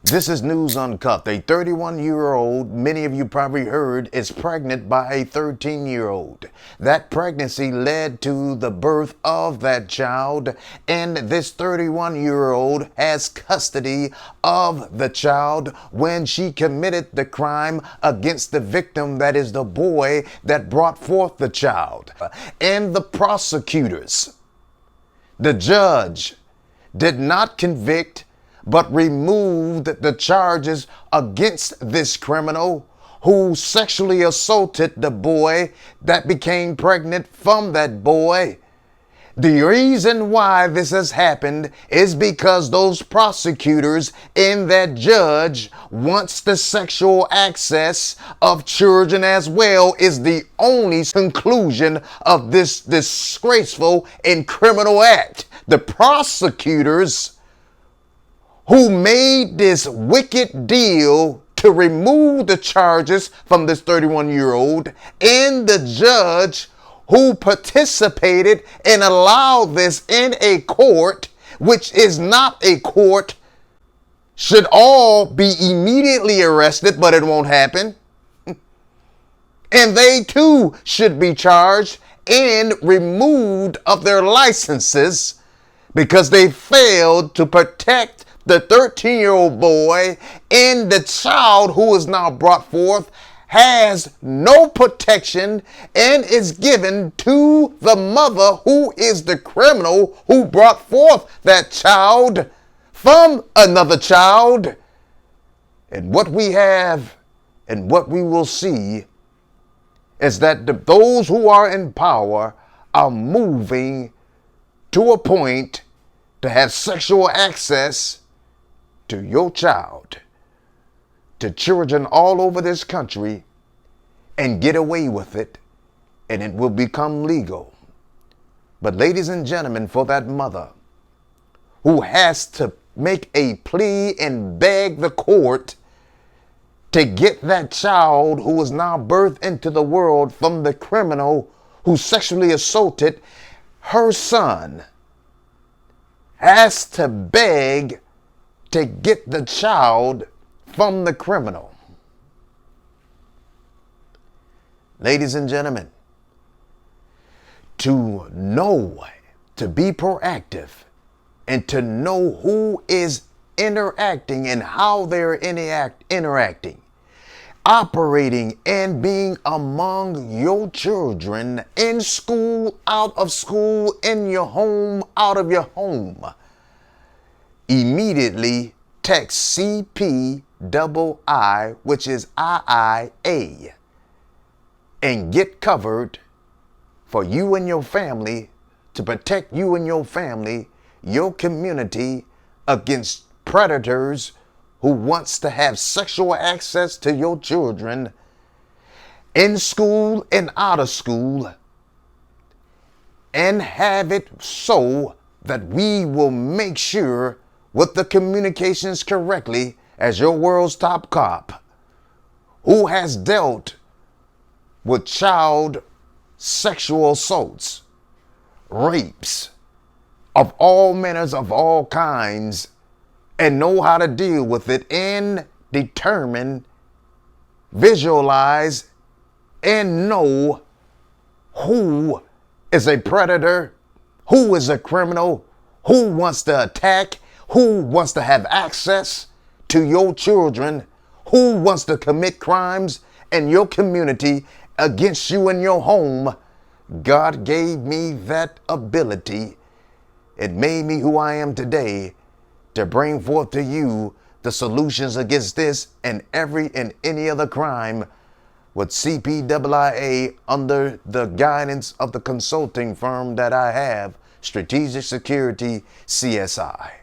This is news uncuffed. A 31-year-old, many of you probably heard, is pregnant by a 13-year-old. That pregnancy led to the birth of that child, and this 31-year-old has custody of the child when she committed the crime against the victim, that is the boy that brought forth the child. And the prosecutors, the judge, did not convict but removed the charges against this criminal who sexually assaulted the boy that became pregnant from that boy. The reason why this has happened is because those prosecutors and that judge wants the sexual access of children as well is the only conclusion of this disgraceful and criminal act. The prosecutors who made this wicked deal to remove the charges from this 31-year-old, and the judge who participated and allowed this in a court, which is not a court, should all be immediately arrested, but it won't happen. And they too should be charged and removed of their licenses because they failed to protect the 13-year-old boy, and the child who is now brought forth has no protection and is given to the mother who is the criminal who brought forth that child from another child. And what we have and what we will see is that those who are in power are moving to a point to have sexual access to your child, to children all over this country, and get away with it, and it will become legal. But ladies and gentlemen, for that mother who has to make a plea and beg the court to get that child who was now birthed into the world from the criminal who sexually assaulted her son, has to beg to get the child from the criminal. Ladies and gentlemen, to know, to be proactive, and to know who is interacting and how they're interacting, operating and being among your children, in school, out of school, in your home, out of your home, immediately text CPII, which is IIA, and get covered for you and your family, to protect you and your family, your community, against predators who wants to have sexual access to your children in school and out of school, and have it so that we will make sure with the communications correctly as your world's top cop who has dealt with child sexual assaults, rapes of all manners, of all kinds, and know how to deal with it and determine, visualize, and know who is a predator, who is a criminal, who wants to attack, who wants to have access to your children, who wants to commit crimes in your community against you in your home. God gave me that ability. It made me who I am today, to bring forth to you the solutions against this and every and any other crime with CPIIA under the guidance of the consulting firm that I have, Strategic Security CSI.